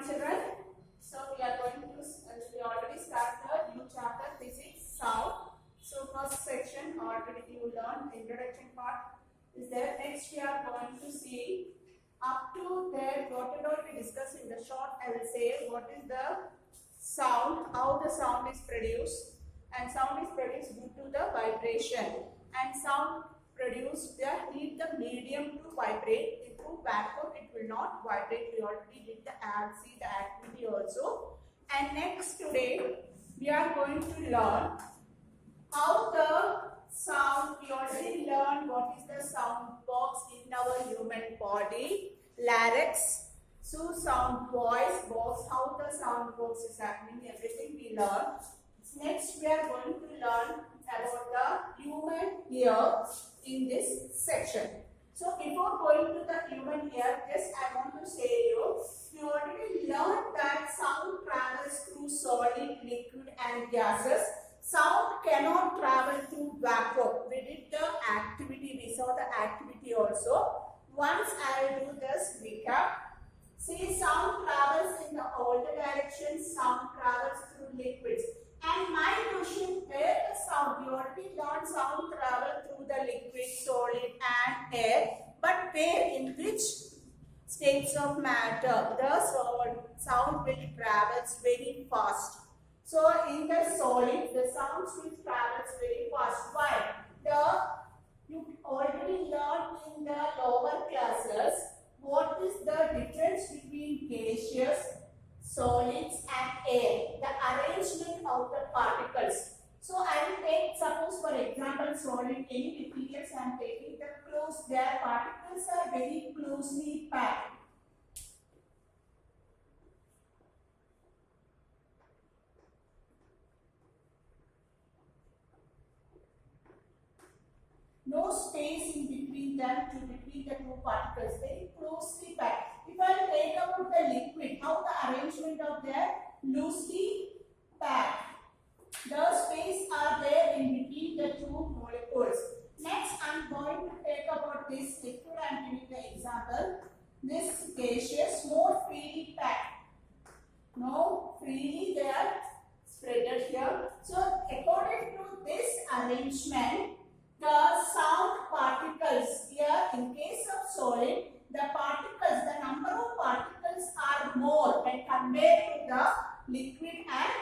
morning, children. So we are going to we already started new chapter physics sound. So first section already you learned introduction part is there. Next we are going to see up to there whatever we discussed in the short. I will say what is the sound, how the sound is produced, and sound is produced due to the vibration, and sound produced there need the medium to vibrate. Through vacuum it will not vibrate. We already did the see the activity also. And next today we are going to learn how the sound. We already learned what is the sound box in our human body, larynx. So sound voice box, how the sound box is happening, everything we learn. Next we are going to learn about the human ear in this section. So before going to the human ear, just I want to say you already learned that sound travels through solid, liquid and gases. Sound cannot travel through vacuum. We did the activity, we saw the activity also. Once I will do this recap. See, sound travels in the all the directions, sound travels through liquids. And my question, where the sound, you already learned sound travel through the liquid, solid and air. But where, in which states of matter, the sound will travel very fast. So in the solid, the sound will travel very fast. Why? You already learned in the lower classes what is the difference between gaseous, solids and air, the arrangement of the particles. So I will take, suppose for example, solid, any materials I am taking, the close, their particles are very closely packed. No space in between them between the two particles, very closely packed. If I take about the liquid, how the arrangement of their loosely packed. The space are there in between the two molecules. Next, I am going to take about this liquid. I am giving the example. This gaseous, more freely packed. No, freely they are spread here. So, according to this arrangement, the sound particles here, in case of solid, the particles, the number of particles are more when compared to the liquid and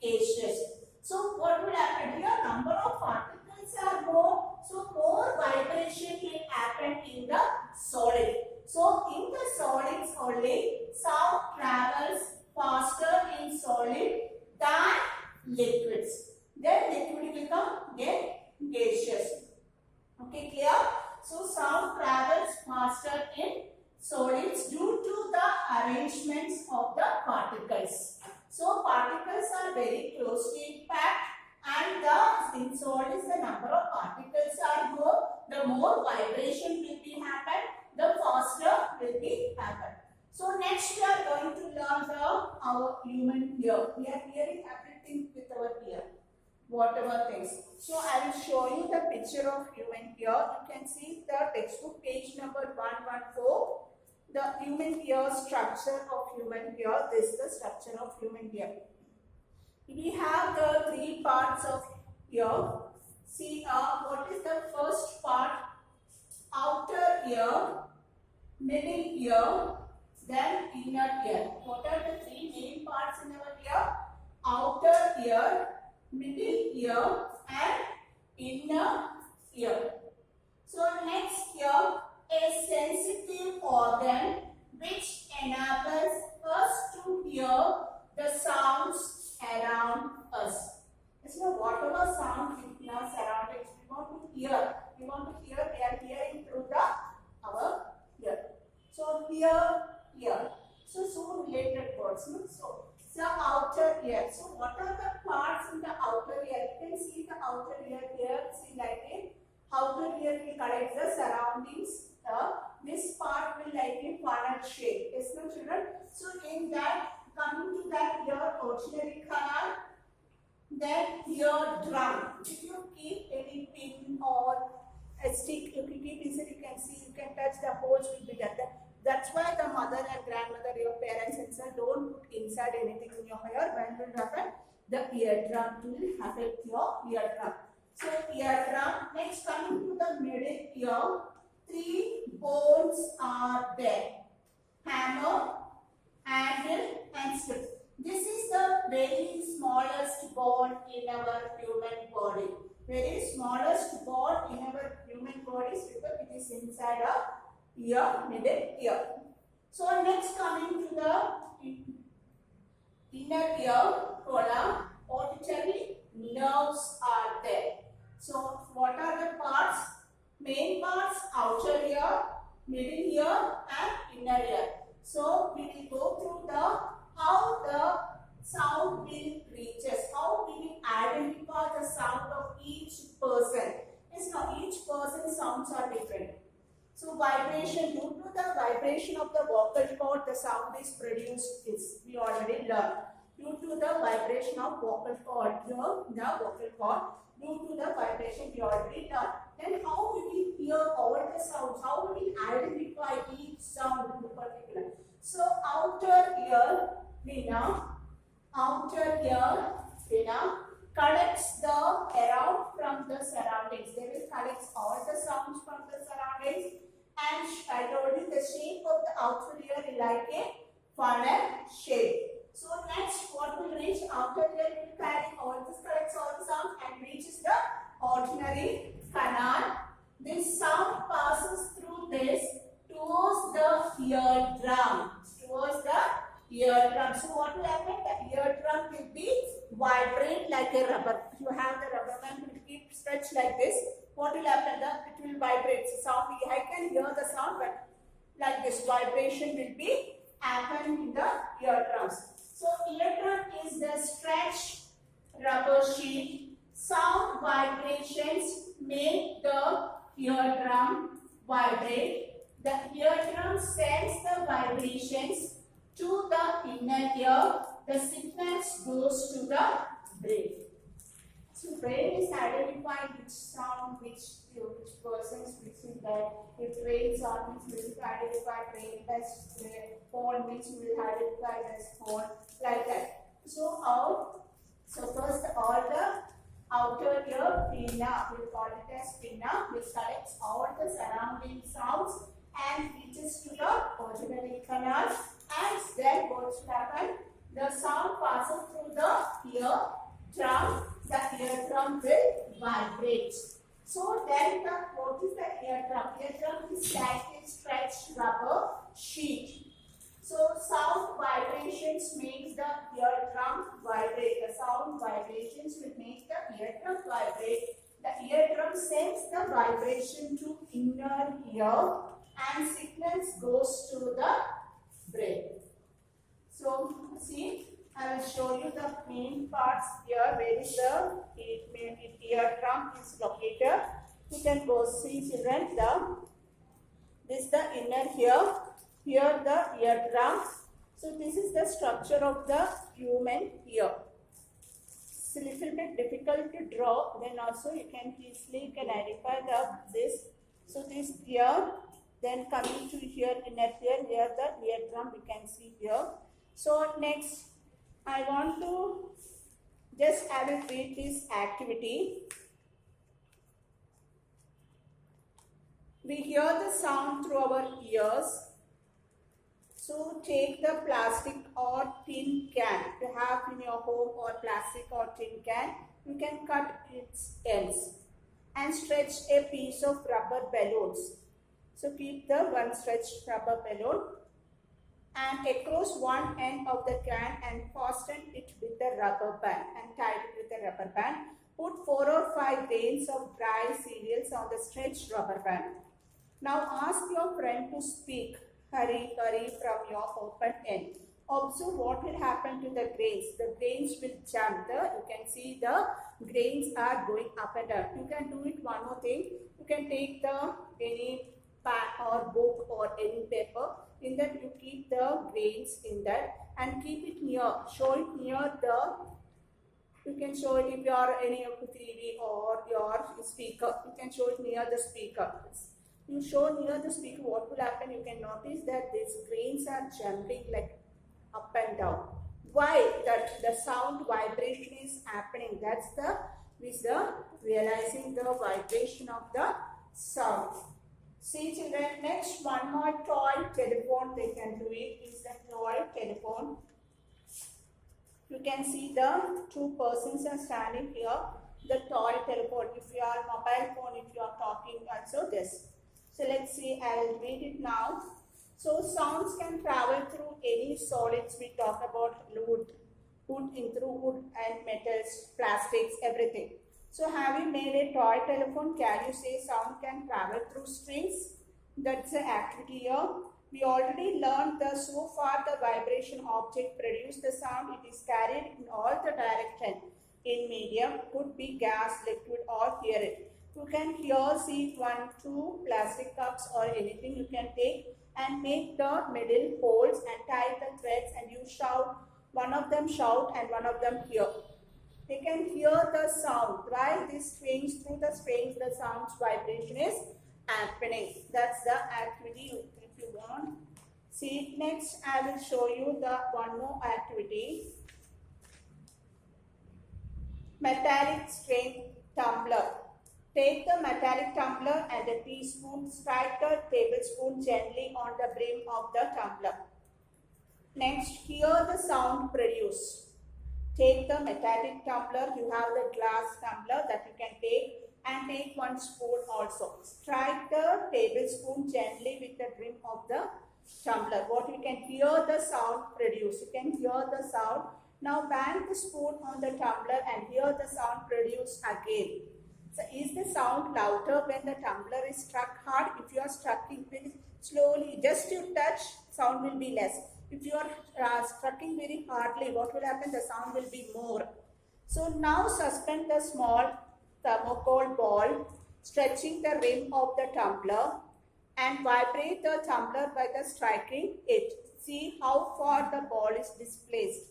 gaseous. So what will happen here? Number of particles are more, so more vibration will happen in the solid. So in the solids only, sound travels faster in solid than liquids. Then liquid will come, then gaseous. Okay, clear? So sound travels faster in solids due to the arrangements of the particles. So particles are very closely packed, and in solids the number of particles are more. The more vibration will be happen, the faster will be happen. So next we are going to learn our human ear. We are hearing everything with our ear, whatever things. So I will show you the picture of human ear. You can see the textbook page number 114. The human ear, structure of human ear. This is the structure of human ear. We have the three parts of ear. See, what is the first part? Outer ear, middle ear, then inner ear. What are the three main parts in our ear? Outer ear, middle ear and inner ear. So next here, a sensitive organ which enables us to hear the sounds around us. So whatever sound in our surroundings we want to hear, we are hearing through our ear. So here. So related words. No? So outer ear. So what are the parts in the outer ear? You can see the outer ear here. See like a outer ear will collect the surroundings. This part will like a funnel shape. Yes, no children? So in that, coming to that ear auxiliary canal, then ear drum. If you keep any pin or a stick, if you keep inside, you can see, you can touch, the holes will be there. That's why the mother and grandmother, your parents and sensor. Don't put inside anything in your ear. When will happen? The eardrum will affect your eardrum. So eardrum. Next, coming to the middle ear, 3 bones are there: hammer, anvil, and stick. This is the very smallest bone in our human body. Very smallest bone in our human body because it is inside our ear, middle ear. So next, coming to the inner ear column, auditory nerves are there. So what are the parts? Main parts: outer ear, middle ear, and inner ear. So we will go through the how the sound will reach us, how we will identify the sound of each person. Yes, now each person's sounds are different. So vibration, due to the vibration of the vocal cord, the sound is produced. This we already learned. Due to the vibration of vocal cord, the vocal cord, due to the vibration we already learned. Then how we will hear all the sounds, how we will identify each sound in particular. So outer ear vena collects the around from the surroundings. They will collect all the sounds from the surroundings. And I told you the shape of the outer ear is like a funnel shape. So next, what will reach outer ear will carry all this, collects all the sound and reaches the auditory canal. This sound passes through this towards the eardrum. So what will happen? The eardrum will be vibrate like a rubber. If you have the rubber band, will keep stretched like this. What will happen? It will vibrate. So sound, I can hear the sound, but like this vibration will be happen in the eardrums. So eardrum is the stretched rubber sheet. Sound vibrations make the eardrum vibrate. The eardrum sends the vibrations to the inner ear. The signals goes to the brain. So brain is identifying which sound, which persons, which is that. If rains on, which will identify rain as phone, which will identify as phone, like that. So first all the outer ear pinna, we call it as pinna, which collects all the surrounding sounds and reaches to the auditory canal. And then what will happen? The sound passes through the eardrum. The eardrum will vibrate. So then what is the eardrum? Eardrum is like a stretched rubber sheet. So sound vibrations makes the eardrum vibrate. The sound vibrations will make the eardrum vibrate. The eardrum sends the vibration to inner ear and signals goes to the brain. So see, I will show you the main parts here. Where is the eardrum is located? You can go see, children. This is the inner ear. Here the eardrum. So this is the structure of the human ear. It's a little bit difficult to draw. Then also you can easily identify this. So this ear. Then coming to here inner ear. Here the eardrum we can see here. So next, I want to just have a read this activity. We hear the sound through our ears. So take the plastic or tin can you have in your home, or plastic or tin can. You can cut its ends and stretch a piece of rubber balloons. So keep the one stretched rubber balloon and across one end of the can and fasten it with the rubber band and tie it with the rubber band. Put 4 or 5 grains of dry cereals on the stretched rubber band. Now ask your friend to speak, hurry, hurry from your open end. Observe what will happen to the grains. The grains will jump. You can see the grains are going up and down. You can do it one more thing. You can take any pad or book or any paper. In that you keep the grains in that and keep it near. Show it near the. You can show it if you are any of the TV or your speaker. You can show it near the speaker. You show near the speaker, what will happen? You can notice that these grains are jumping like up and down. Why? That the sound vibration is happening. That's the realizing the vibration of the sound. See children, next one more toy telephone they can do it is the toy telephone. You can see the two persons are standing here. The toy telephone. If you are mobile phone, if you are talking, also this. So let's see. I will read it now. So sounds can travel through any solids. We talk about wood through wood and metals, plastics, everything. So have you made a toy telephone? Can you say sound can travel through strings? That's the activity here. We already learned that so far the vibration object produce the sound. It is carried in all the direction in medium, could be gas, liquid or hear it. You can here see 1, 2 plastic cups or anything you can take and make the middle holes and tie the threads and you shout, one of them shout and one of them hear. They can hear the sound. While this strings, through the strings, the sound's vibration is happening. That's the activity if you want. See, next I will show you the one more activity. Metallic string tumbler. Take the metallic tumbler and a teaspoon, strike the tablespoon gently on the brim of the tumbler. Next, hear the sound produced. Take the metallic tumbler, you have the glass tumbler that you can take and take 1 spoon also. Strike the tablespoon gently with the brim of the tumbler. What you can hear the sound produced. You can hear the sound. Now bang the spoon on the tumbler and hear the sound produced again. So is the sound louder when the tumbler is struck hard? If you are striking very slowly, just you touch, sound will be less. If you are striking very hardly, what will happen? The sound will be more. So now suspend the small thermocol ball, stretching the rim of the tumbler and vibrate the tumbler by the striking it. See how far the ball is displaced.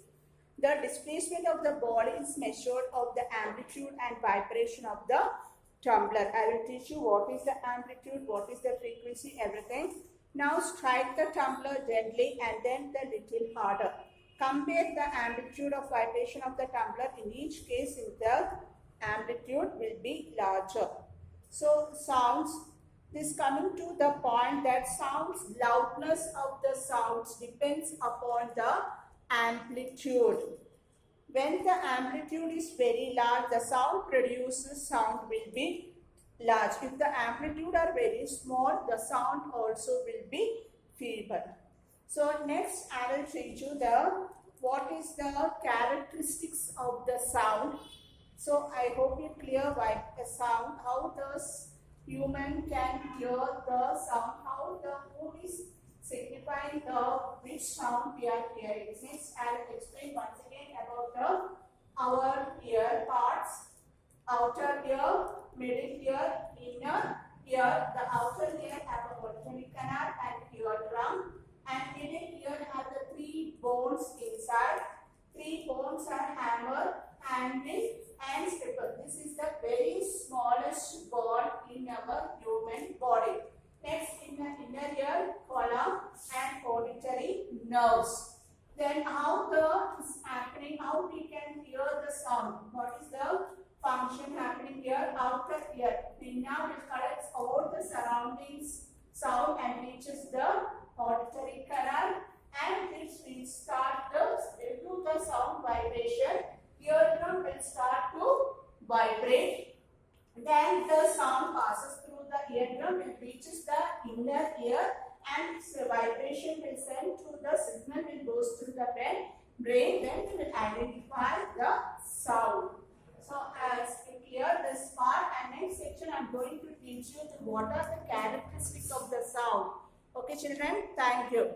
The displacement of the ball is measured of the amplitude and vibration of the tumbler. I will teach you what is the amplitude, what is the frequency, everything. Now strike the tumbler gently and then the little harder. Compare the amplitude of vibration of the tumbler. In each case, the amplitude will be larger. So sounds, this coming to the point that sounds, loudness of the sounds depends upon the amplitude. When the amplitude is very large, the sound produces sound will be large. If the amplitude are very small, the sound also will be feeble. So next I will teach you what is the characteristics of the sound. So I hope you clear why the sound, how the human can hear the sound, how the who is signifying which sound we are hearing. Next I will explain once again about our ear parts. Outer ear, middle ear, inner ear. The outer ear have a auditory canal and eardrum, and middle ear have the 3 bones inside. 3 bones are hammer, handle and stipple. This is the very smallest bone in our human body. Next, in the inner ear, column and auditory nerves. Then how the is happening, how we can hear the sound. What is the function happening here? Outer ear. Pinna which collects all the surroundings sound and reaches the auditory canal, and it will start the sound vibration. Eardrum will start to vibrate. Then the sound passes through the eardrum, it reaches the inner ear, and the vibration will send to the signal will goes through the brain. Then we will identify the sound. So as you clear this part, and next section I am going to teach you what are the characteristics of the sound. Okay children, thank you.